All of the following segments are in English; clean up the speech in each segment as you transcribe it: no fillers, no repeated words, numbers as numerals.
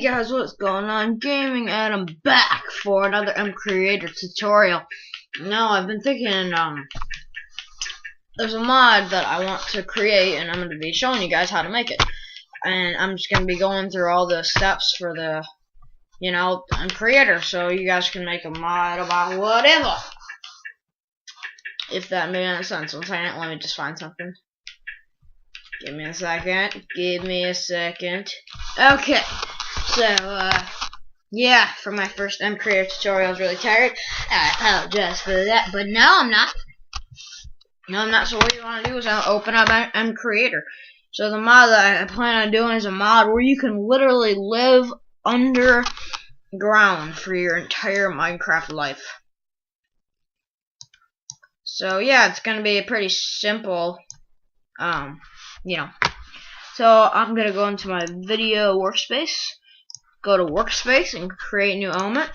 guys, what's going on? Gaming, and I'm back for another MCreator tutorial. Now, I've been thinking, there's a mod that I want to create, and I'm going to be showing you guys how to make it. And I'm just going to be going through all the steps for the, MCreator, so you guys can make a mod about whatever. If that made any sense. One second, let me just find something. Give me a second. Okay. So, yeah, for my first MCreator tutorial, I was really tired. I apologize for that, but now I'm not. No, I'm not. So what you want to do is I'll open up MCreator. So the mod that I plan on doing is a mod where you can literally live underground for your entire Minecraft life. So yeah, it's gonna be a pretty simple, So I'm gonna go into my video workspace, go to workspace, and create a new element.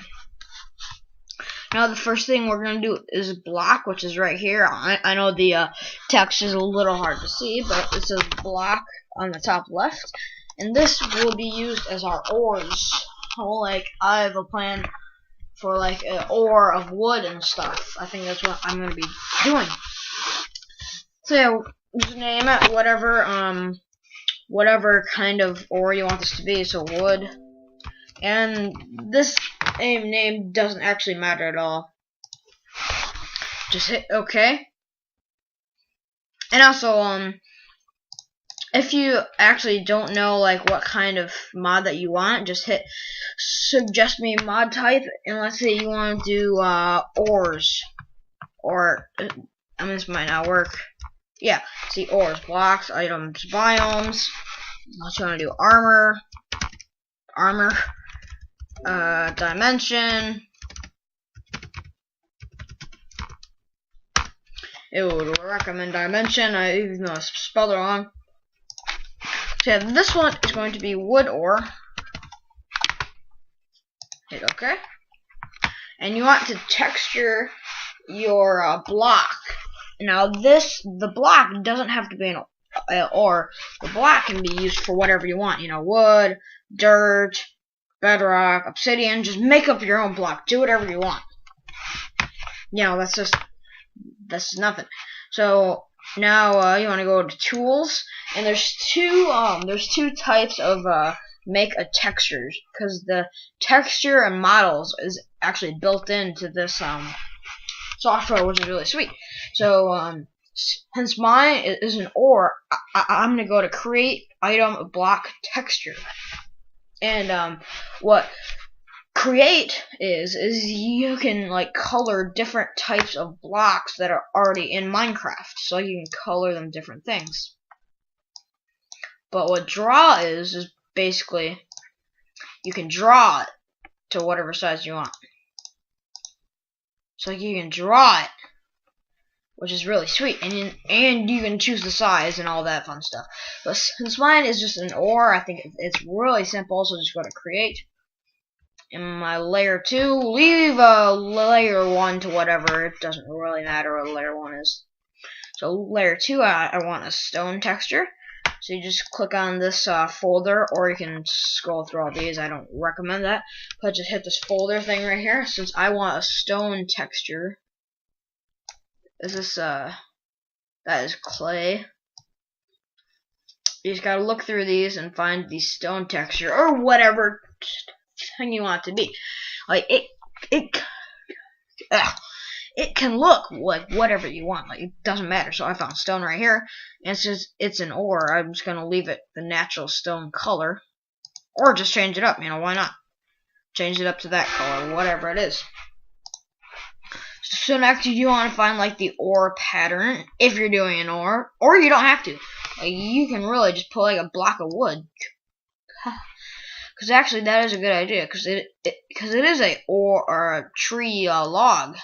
Now the first thing we're gonna do is block, which is right here. I know the text is a little hard to see, but it says block on the top left, and this will be used as our ores. Like I have a plan for like an ore of wood and stuff. I think that's what I'm gonna be doing. So yeah, just name it whatever kind of ore you want this to be. So wood, and this name doesn't actually matter at all. Just hit OK. And also, if you actually don't know like what kind of mod that you want, just hit suggest me mod type, and let's say you want to do ores, or this might not work. Yeah, see, ores, blocks, items, biomes. Unless you want to do armor, dimension. It would recommend dimension, even though I spelled it wrong. So yeah, this one is going to be wood ore. Hit OK. And you want to texture your block. Now the block doesn't have to be an ore. The block can be used for whatever you want. Wood, dirt, bedrock, obsidian. Just make up your own block. Do whatever you want. That's nothing. So now you want to go to tools, and there's two types of make a textures, because the texture and models is actually built into this software, which is really sweet. So since mine is an ore, I'm gonna go to create item block texture, and what create is you can like color different types of blocks that are already in Minecraft, so you can color them different things. But what draw is basically you can draw it to whatever size you want. So you can draw it, which is really sweet, and you can choose the size and all that fun stuff. But since mine is just an ore, I think it's really simple. So just go to create. In my layer 2, leave layer 1 to whatever. It doesn't really matter what layer 1 is. So layer 2, I want a stone texture. So you just click on this folder, or you can scroll through all these. I don't recommend that, but just hit this folder thing right here. Since I want a stone texture, that is clay. You just gotta look through these and find the stone texture, or whatever thing you want it to be. Like it can look like whatever you want. Like, it doesn't matter. So I found stone right here, and since it's an ore, I'm just gonna leave it the natural stone color, or just change it up. Why not? Change it up to that color, whatever it is. So next, you want to find like the ore pattern if you're doing an ore, or you don't have to. Like, you can really just put like a block of wood. Because actually, that is a good idea. Because it is a ore or a tree log.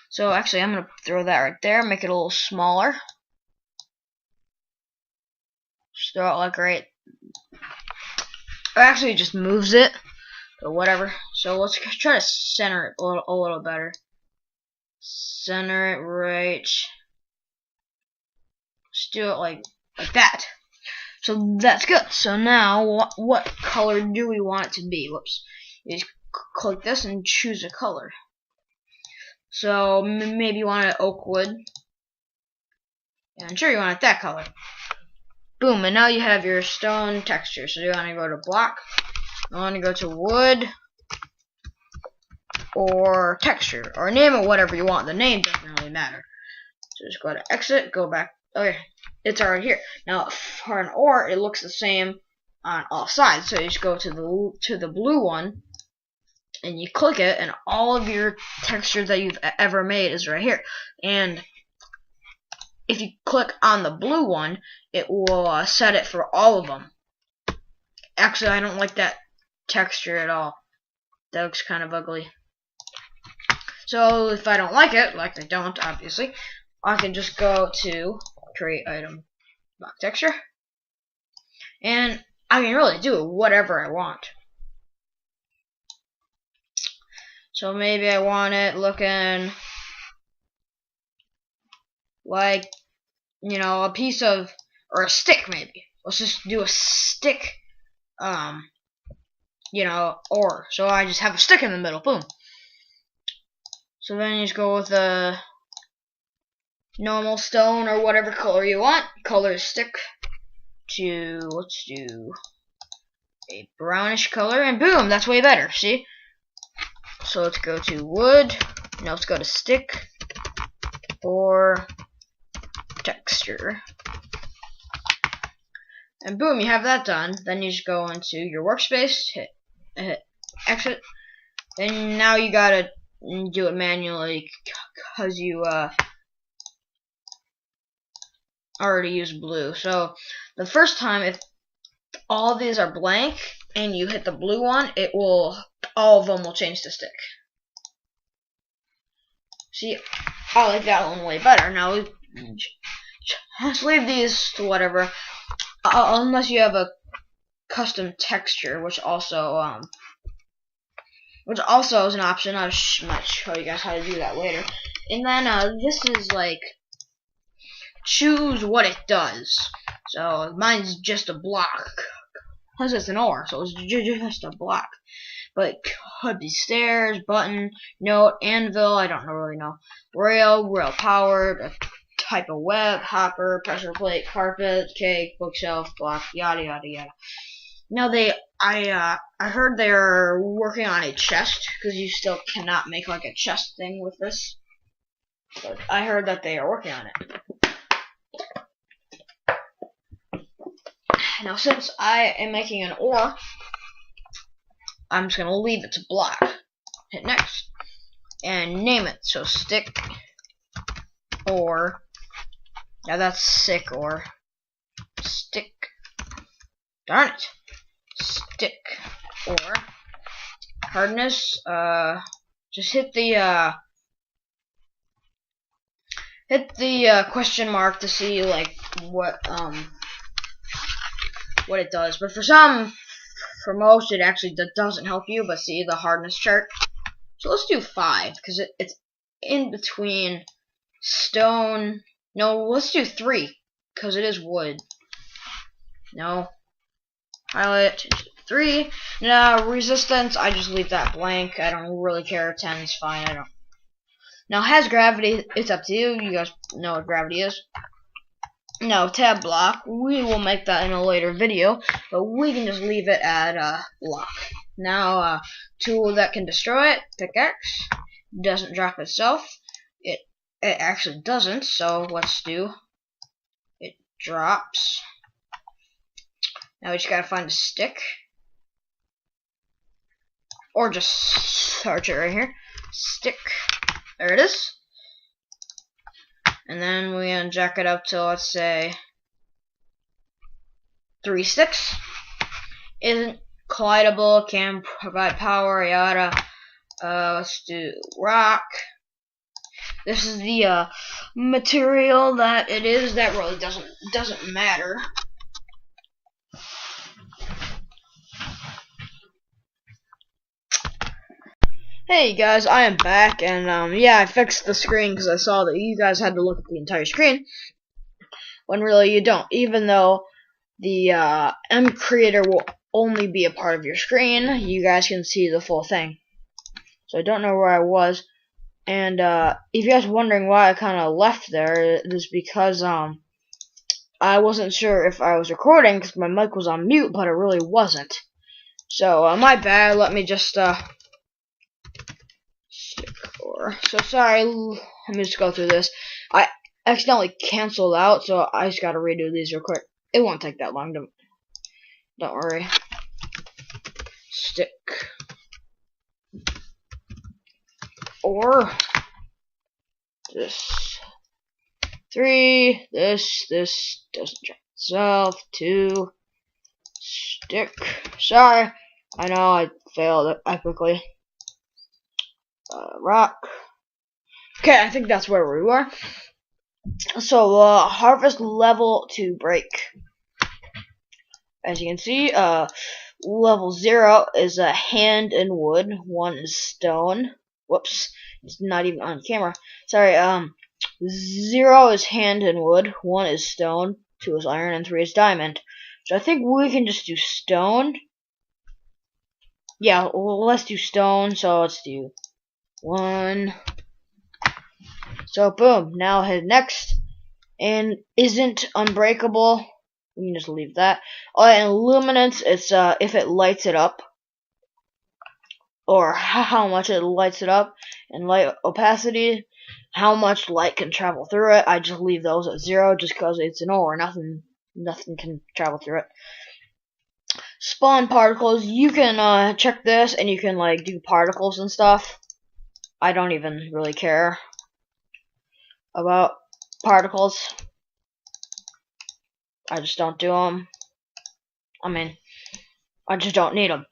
So actually, I'm gonna throw that right there. Make it a little smaller. Just throw it like right. Or actually, it just moves it. But whatever. So let's try to center it a little better. Center it right. Just do it like that. So that's good. So now, what color do we want it to be? Whoops. You just click this and choose a color. So maybe you want it oak wood. Yeah, I'm sure you want it that color. Boom, and now you have your stone texture. So do you want to go to block? I want to go to wood or texture, or name it whatever you want. The name doesn't really matter. So just go to exit, go back. Okay, it's already here. Now for an ore, it looks the same on all sides. So you just go to the blue one, and you click it, and all of your textures that you've ever made is right here. And if you click on the blue one, it will set it for all of them. Actually, I don't like that texture at all. That looks kind of ugly. So if I don't like it, like I don't, obviously, I can just go to create item block texture, and I can really do whatever I want. So maybe I want it looking like, you know, a piece of, or a stick maybe. Let's just do a stick, you know, ore. So I just have a stick in the middle, boom. So then you just go with a normal stone or whatever color you want. Color stick to, let's do a brownish color, and boom, that's way better, see? So let's go to wood. Now let's go to stick or texture. And boom, you have that done. Then you just go into your workspace, hit exit. And now you gotta do it manually because you already used blue. So the first time, if all of these are blank and you hit the blue one, it will, all of them will change to stick. See, I like that one way better. Now just leave these to whatever, unless you have a custom texture, which also is an option. I might show you guys how to do that later. And then this is like, choose what it does. So mine's just a block, because it's an ore, so it's just a block. But it could be stairs, button, note, anvil, I don't really know. Rail powered, a type of web, hopper, pressure plate, carpet, cake, bookshelf, block, yada yada yada. Now I heard they're working on a chest, because you still cannot make like a chest thing with this. But I heard that they are working on it. Now since I am making an ore, I'm just going to leave it to block. Hit next. And name it. So stick ore. Now that's sick ore. Stick. Darn it. Stick ore. Hardness. Just hit the question mark to see like what it does. But for most, it actually doesn't help you. But see the hardness chart. So let's do 5 because it's in between stone. No, let's do 3 because it is wood. No, highlight, change to 3. Now resistance, I just leave that blank. I don't really care. 10 is fine. I don't. Now has gravity. It's up to you. You guys know what gravity is. Now tab block, we will make that in a later video, but we can just leave it at block. Now tool that can destroy it, pickaxe, doesn't drop itself. It actually doesn't, so let's do it drops. Now we just gotta find a stick, or just search it right here. Stick, there it is. And then we're gonna jack it up to, let's say, 3 sticks. Isn't collidable, can provide power, yada. Let's do rock. This is the material that it is. That really doesn't matter. Hey guys, I am back, and yeah, I fixed the screen because I saw that you guys had to look at the entire screen, when really you don't. Even though the MCreator will only be a part of your screen. You guys can see the full thing. So I don't know where I was, and if you guys are wondering why I kind of left there, it is because I wasn't sure if I was recording because my mic was on mute, but it really wasn't. So my bad. Let me just stick or so sorry. Let me just go through this. I accidentally canceled out, so I just gotta redo these real quick. It won't take that long. Don't worry. Stick or this 3. This doesn't check itself. 2 stick. Sorry, I know I failed it epically. Rock. Okay, I think that's where we were. So harvest level to break. As you can see, level 0 is a hand and wood. 1 is stone. Whoops, it's not even on camera. Sorry. 0 is hand and wood. 1 is stone. 2 is iron, and 3 is diamond. So I think we can just do stone. Yeah, well, let's do stone. So let's do 1. So boom. Now hit next, and isn't unbreakable. We can just leave that. Oh, and luminance, it's if it lights it up, or how much it lights it up, and light opacity, how much light can travel through it. I just leave those at 0 just because it's an ore. Nothing can travel through it. Spawn particles. You can check this, and you can like do particles and stuff. I don't even really care about particles. I just don't do them. I mean, I just don't need them.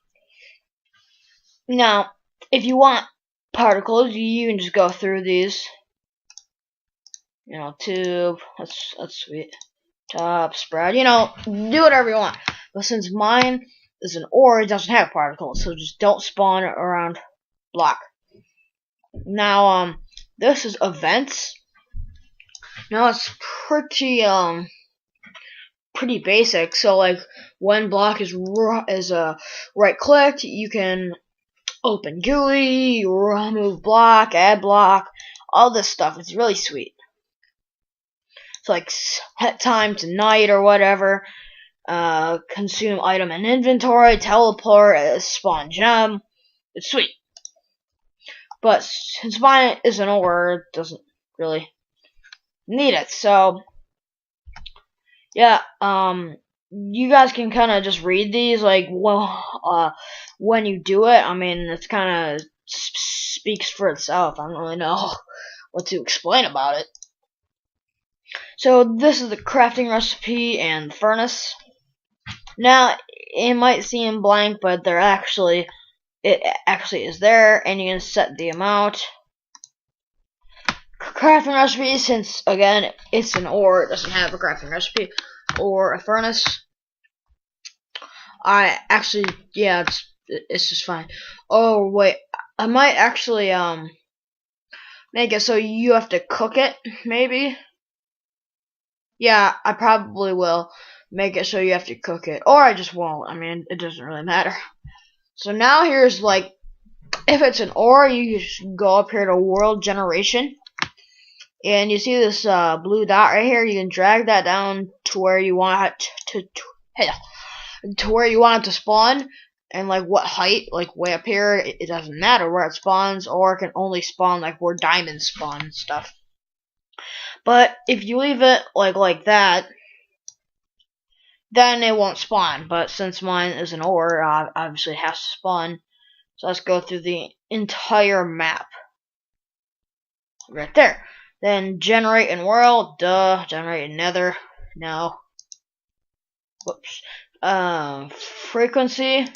Now, if you want particles, you can just go through these. You know, tube. That's sweet. Top, spread. You know, do whatever you want. But since mine is an ore, it doesn't have particles, so just don't spawn around block. Now, this is events. Now it's pretty basic. So like when block is right clicked, you can open GUI, remove block, add block, all this stuff. It's really sweet. So like set time to night or whatever. Consume item in inventory, teleport, spawn gem. It's sweet. But since mine is an ore, it doesn't really need it. So yeah, you guys can kind of just read these, like, well, when you do it. I mean, it's kind of speaks for itself. I don't really know what to explain about it. So this is the crafting recipe and furnace. Now it might seem blank, but it actually is there, and you can set the amount. Crafting recipe, since again it's an ore, it doesn't have a crafting recipe or a furnace. I actually, yeah, it's just fine. Oh wait, I might actually make it so you have to cook it, maybe. Yeah, I probably will make it so you have to cook it, or I just won't. I mean, it doesn't really matter. So now here's like, if it's an ore, you just go up here to world generation. And you see this blue dot right here. You can drag that down to where you want it to where you want it to spawn, and like what height, like way up here. It doesn't matter where it spawns, or it can only spawn like where diamonds spawn and stuff. But if you leave it like that, then it won't spawn. But since mine is an ore, obviously it has to spawn. So let's go through the entire map. Right there. Then generate in world, generate in nether, no. Whoops. Frequency,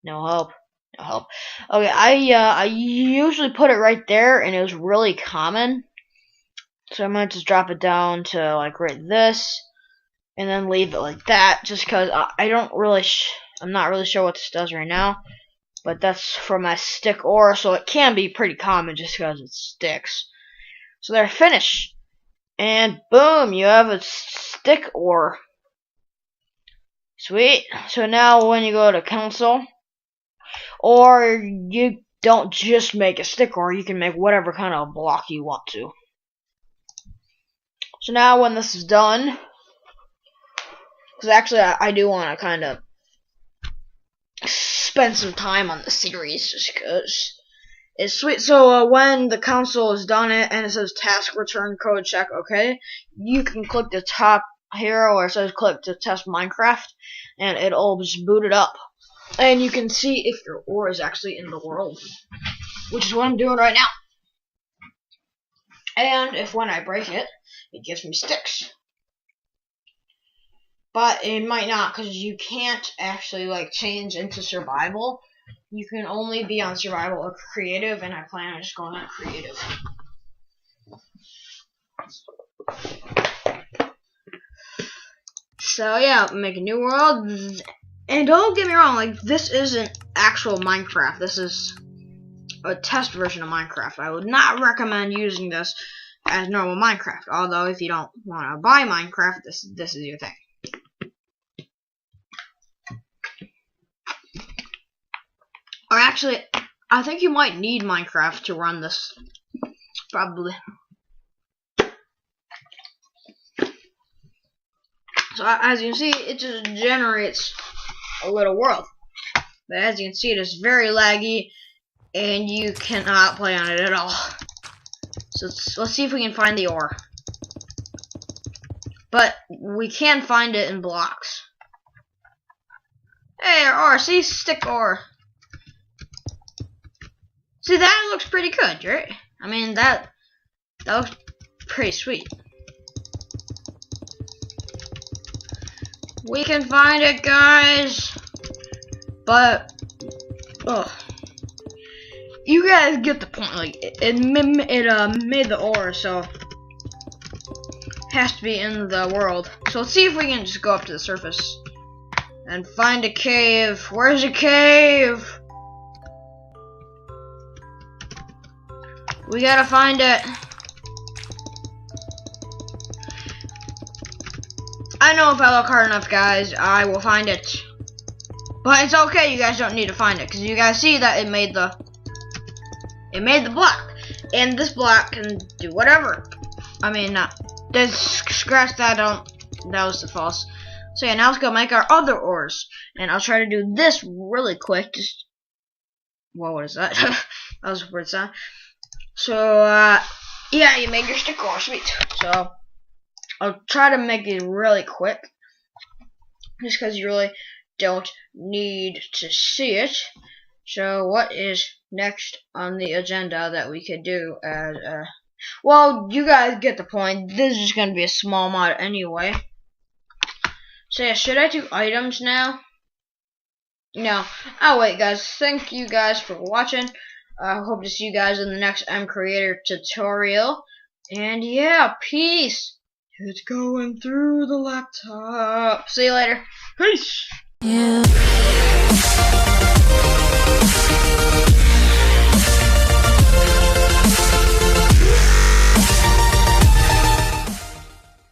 no help. Okay, I usually put it right there, and it was really common. So I might just drop it down to like right this, and then leave it like that, just because I don't really, I'm not really sure what this does right now. But that's for my stick ore, so it can be pretty common just because it sticks. So they're finished, and boom, you have a stick ore. Sweet. So now when you go to console, or you don't just make a sticker, you can make whatever kind of block you want to. So now when this is done, because actually I do want to kind of spend some time on the series just because it's sweet. So when the console is done and it says task return code check, okay, you can click the top here where it says click to test Minecraft, and it'll just boot it up. And you can see if your ore is actually in the world, which is what I'm doing right now. And if when I break it, it gives me sticks. But it might not, because you can't actually like change into survival. You can only be on survival or creative, and I plan on just going on creative. So yeah, make a new world. And don't get me wrong, like this isn't actual Minecraft. This is a test version of Minecraft. I would not recommend using this as normal Minecraft. Although if you don't want to buy Minecraft, this is your thing. Or actually, I think you might need Minecraft to run this. Probably. So as you can see, it just generates a little world. But as you can see, it is very laggy, and you cannot play on it at all. So let's see if we can find the ore. But we can find it in blocks. Hey, ore, see, stick ore. See, that looks pretty good, right? I mean, that looks pretty sweet. We can find it, guys. But, you guys get the point. Like, it made the ore, so it has to be in the world. So let's see if we can just go up to the surface and find a cave. Where's a cave? We gotta find it. I know if I look hard enough, guys, I will find it. But it's okay, you guys don't need to find it, because you guys see that it made the block. And this block can do whatever. I mean, scratch that, that was the false. So yeah, now let's go make our other ores. And I'll try to do this really quick. Just, whoa, what is that? That was a weird sound. So, yeah, you made your stick ore, sweet. So, I'll try to make it really quick, just because you really don't need to see it. So, what is next on the agenda that we could do as well, you guys get the point. This is going to be a small mod anyway. So, yeah, should I do items now? No. Oh, wait, guys. Thank you guys for watching. I hope to see you guys in the next MCreator tutorial. And yeah, peace. It's going through the laptop. See you later. Peace. Yeah.